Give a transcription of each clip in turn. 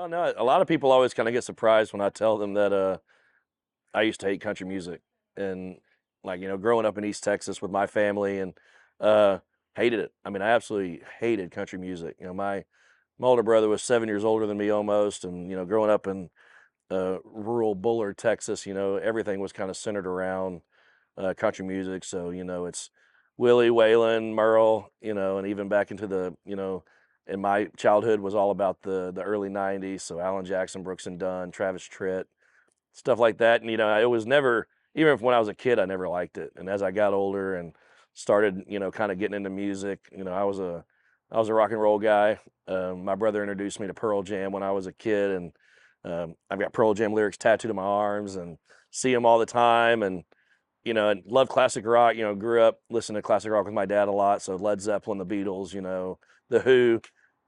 Oh no, a lot of people always kind of get surprised when I tell them that I used to hate country music and like growing up in East Texas with my family and uh hated it. I mean, I absolutely hated country music. My older brother was 7 years older than me almost, and growing up in rural Bullard, Texas, everything was kind of centered around country music. So it's Willie, Waylon, Merle, and even back into the in my childhood was all about the early '90s. So Alan Jackson, Brooks and Dunn, Travis Tritt, stuff like that. And it was never, even if when I was a kid, I never liked it. And as I got older and started, kind of getting into music, I was a rock and roll guy. My brother introduced me to Pearl Jam when I was a kid, and I've got Pearl Jam lyrics tattooed on my arms and see them all the time. And love classic rock. Grew up listening to classic rock with my dad a lot. So Led Zeppelin, the Beatles, the Who,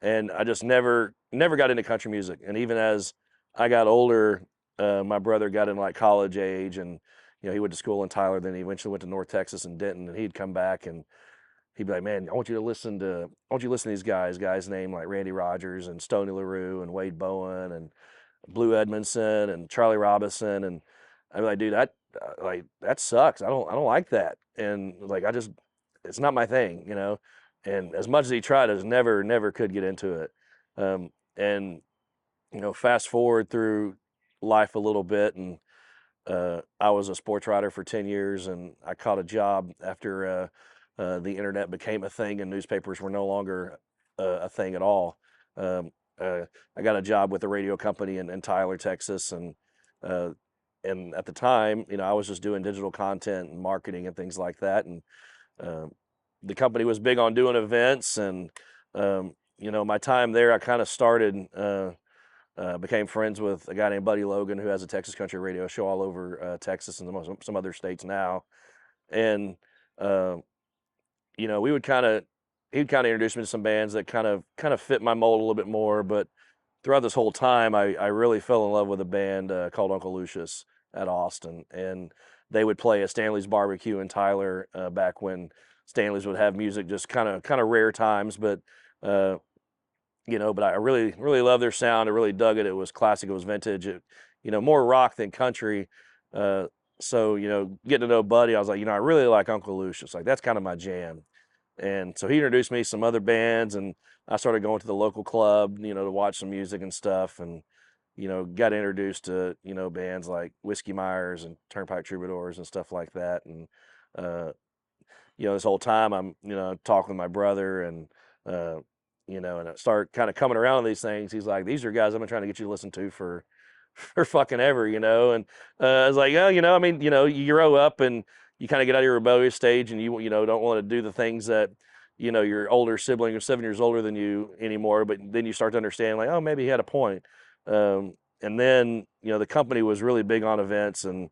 and I just never got into country music. And even as I got older, my brother got in like college age, and he went to school in Tyler. Then he eventually went to North Texas and Denton, and he'd come back and he'd be like, "Man, I want you to listen to these guys named like Randy Rogers and Stoney LaRue and Wade Bowen and Blue Edmondson and Charlie Robinson." And I'd be like, "Dude, that sucks. I don't like that." And like it's not my thing. And as much as he tried, I just never could get into it. And fast forward through life a little bit, and I was a sports writer for 10 years, and I caught a job after the internet became a thing and newspapers were no longer a thing at all. Um, I got a job with a radio company in Tyler, Texas, uh, and at the time, I was just doing digital content and marketing and things like that. And um, the company was big on doing events, and my time there, I kind of started. Became friends with a guy named Buddy Logan, who has a Texas country radio show all over Texas and some other states now. And uh, we would he'd kind of introduce me to some bands that kind of fit my mold a little bit more. But throughout this whole time, I really fell in love with a band called Uncle Lucius at Austin, and they would play at Stanley's Barbecue in Tyler back when Stanley's would have music, just kind of rare times, but. Uh, but I really, really loved their sound. I really dug it. It was classic. It was vintage. More rock than country. Uh, so, getting to know Buddy, I was like, I really like Uncle Lucius. Like, that's kind of my jam. And so he introduced me to some other bands, and I started going to the local club, to watch some music and stuff. And, got introduced to, bands like Whiskey Myers and Turnpike Troubadours and stuff like that. And, uh, this whole time I'm, talking with my brother and, uh, and I start kind of coming around on these things. He's like, "These are guys I've been trying to get you to listen to for, for fucking ever." And I was like, "Oh, I mean, you grow up and you kind of get out of your rebellious stage, and you don't want to do the things that, your older sibling or 7 years older than you anymore. But then you start to understand, like, oh, maybe he had a point." And then, the company was really big on events, and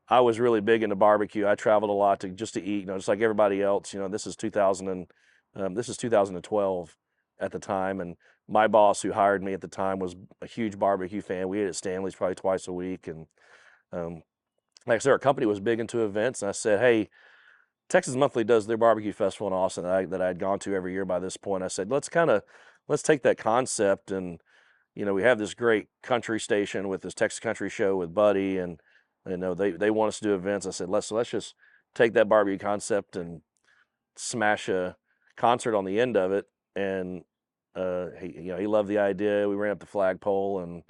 I was really big into barbecue. I traveled a lot just to eat, just like everybody else. This is 2012 at the time, and my boss who hired me at the time was a huge barbecue fan. We ate at Stanley's probably twice a week, and um, like I said, our company was big into events. And I said, "Hey, Texas Monthly does their barbecue festival in Austin that I'd gone to every year by this point." I said, let's take that concept, and we have this great country station with this Texas Country Show with Buddy, and they want us to do events. I said, let's just take that barbecue concept and smash a concert on the end of it." And he loved the idea. We ran up the flagpole and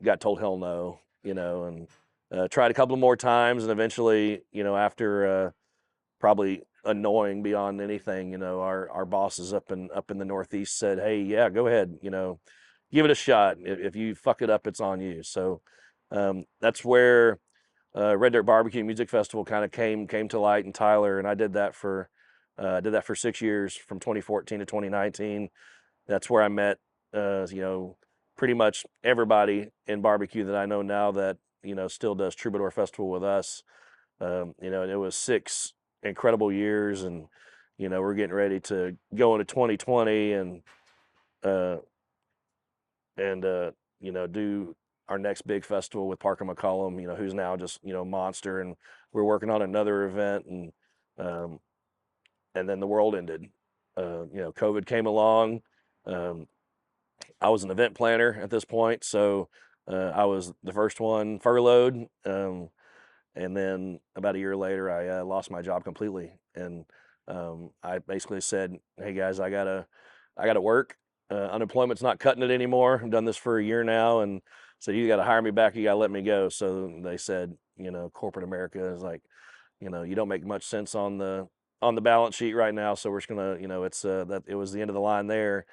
got told hell no, and tried a couple more times, and eventually, after probably annoying beyond anything, our bosses up in the Northeast said, "Hey, yeah, go ahead, give it a shot. If you fuck it up, it's on you." So that's where Red Dirt BBQ Music Festival kind of came to light in Tyler, and I did that for 6 years from 2014 to 2019. That's where I met pretty much everybody in barbecue that I know now that still does Troubadour Festival with us. And it was 6 incredible years, and we're getting ready to go into 2020 uh, and do our next big festival with Parker McCollum, who's now just monster, and we're working on another event, um, and then the world ended. COVID came along. Um, I was an event planner at this point, so I was the first one furloughed. And then about a year later, I lost my job completely, and I basically said, "Hey guys, I gotta work. Unemployment's not cutting it anymore. I've done this for a year now, and so you got to hire me back. You got to let me go." So they said, corporate America is like, you don't make much sense on the balance sheet right now, so we're just gonna, it's that it was the end of the line there.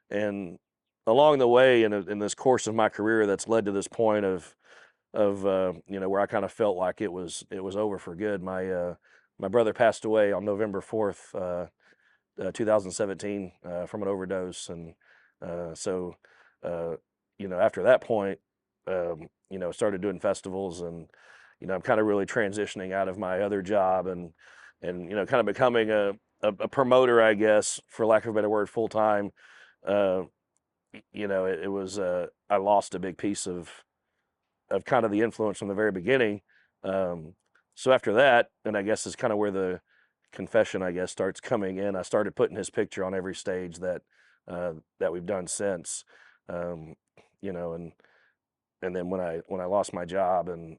And along the way, in this course of my career, that's led to this point of where I kind of felt like it was over for good. My brother passed away on November 4th, 2017, from an overdose, and so uh, after that point, started doing festivals, and I'm kind of really transitioning out of my other job, and kind of becoming a promoter, I guess, for lack of a better word, full time. Uh, it was I lost a big piece of kind of the influence from the very beginning. Um, so after that, and I guess is kind of where the confession, I guess, starts coming in. I started putting his picture on every stage that we've done since. Um, and then when I lost my job, and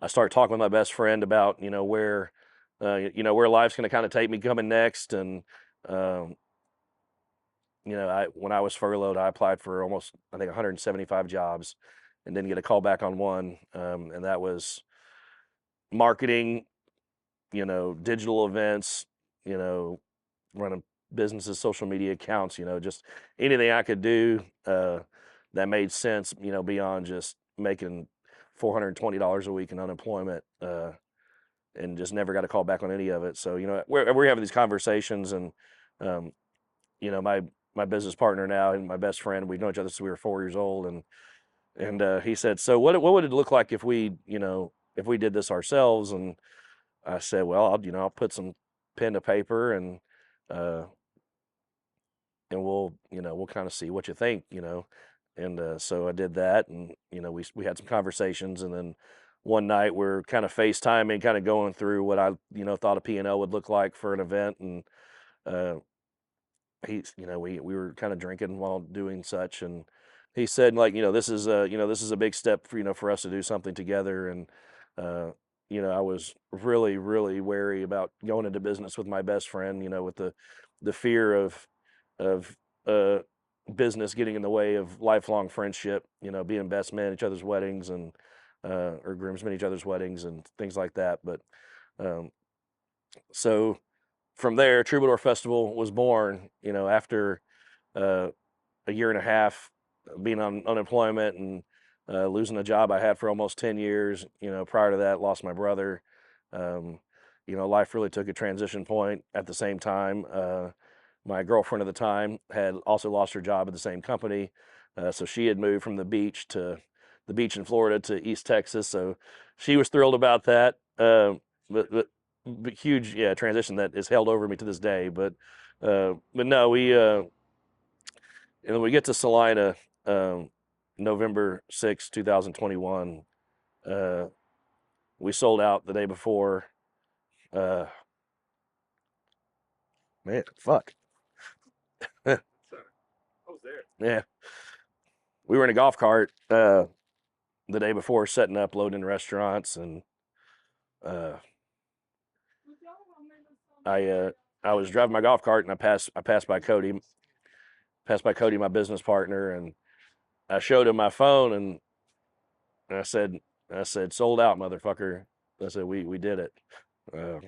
I started talking with my best friend about where life's going to kind of take me coming next. And um, when I was furloughed, I applied for almost, I think, 175 jobs and didn't get a call back on one. And that was marketing, digital events, you know, running businesses, social media accounts, just anything I could do that made sense, beyond just making $420 a week in unemployment. And just never got a call back on any of it. So, we're having these conversations, and um, my business partner now and my best friend, we've known each other since we were 4 years old, and he said, "So what would it look like if we did this ourselves?" And I said, "Well, I'll put some pen to paper, uh, and we'll kind of see what you think." And so I did that, and we had some conversations, and then one night we're kind of FaceTiming, kind of going through what I thought a P&L would look like for an event, and uh, we were kind of drinking while doing such, and he said, like, this is a big step for us to do something together. And uh I was really, really wary about going into business with my best friend, with the fear of uh business getting in the way of lifelong friendship, being best men at each other's weddings, and or groomsmen at each other's weddings and things like that. But um so from there, Troubadour Festival was born, after uh, a year and a half being on unemployment, and losing a job I had for almost 10 years. Prior to that, lost my brother. Um, Life really took a transition point at the same time. My girlfriend at the time had also lost her job at the same company. So she had moved from the beach in Florida to East Texas. So she was thrilled about that. But huge, yeah, transition that is held over me to this day. But no, and then we get to Salina, November 6th, 2021. Uh, we sold out the day before. Uh, Man, fuck. Yeah, we were in a golf cart the day before, setting up, loading restaurants, and uh, I was driving my golf cart, and I passed by Cody, my business partner, and I showed him my phone, and I said, "Sold out, motherfucker." I said, "We did it." Uh,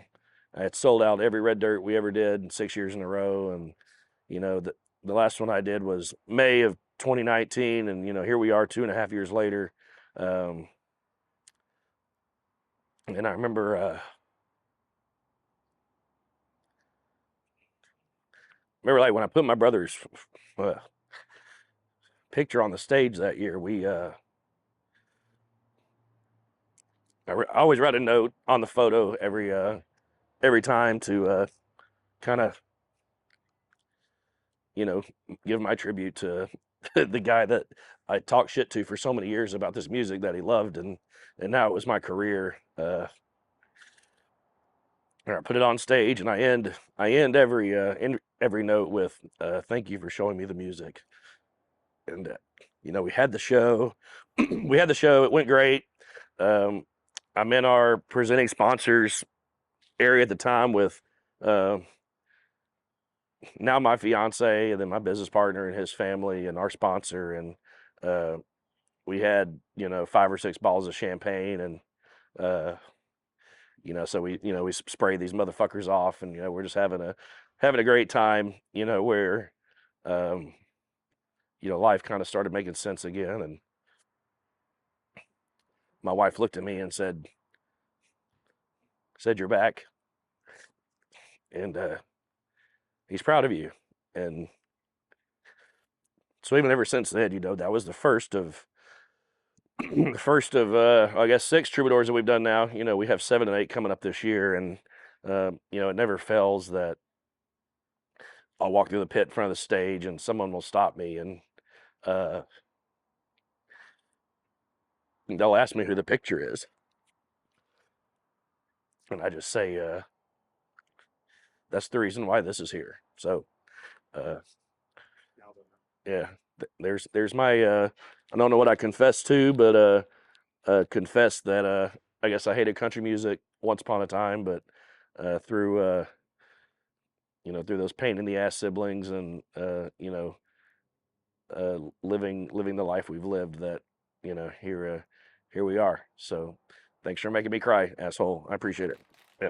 I had sold out every Red Dirt we ever did 6 years in a row, and the last one I did was May of 2019, and here we are 2.5 years later. Um, and I remember like when I put my brother's uh, picture on the stage that year. I always write a note on the photo every time to kind of you know give my tribute to the guy that I talked shit to for so many years about this music that he loved, and now it was my career. And I put it on stage, and I end every note with "Thank you for showing me the music." And we had the show. We had the show. It went great. Um, I'm in our presenting sponsors area at the time with uh, now my fiance, and then my business partner and his family, and our sponsor, and uh, we had 5 or 6 bottles of champagne, and uh, so we sprayed these motherfuckers off, and we're just having a great time, where um, life kind of started making sense again, and my wife looked at me and said, "You're back, and he's proud of you." And so even ever since then, that was the first of the first of I guess 6 troubadours that we've done now. We have 7 and 8 coming up this year, and it never fails that I'll walk through the pit in front of the stage, and someone will stop me, and uh, they'll ask me who the picture is, and I just say, "That's the reason why this is here." So, uh, yeah, there's my. I don't know what I confess to, but confess that I guess I hated country music once upon a time, but through through those pain in the ass siblings, and living the life we've lived, that here we are. So thanks for making me cry, asshole. I appreciate it. Yeah.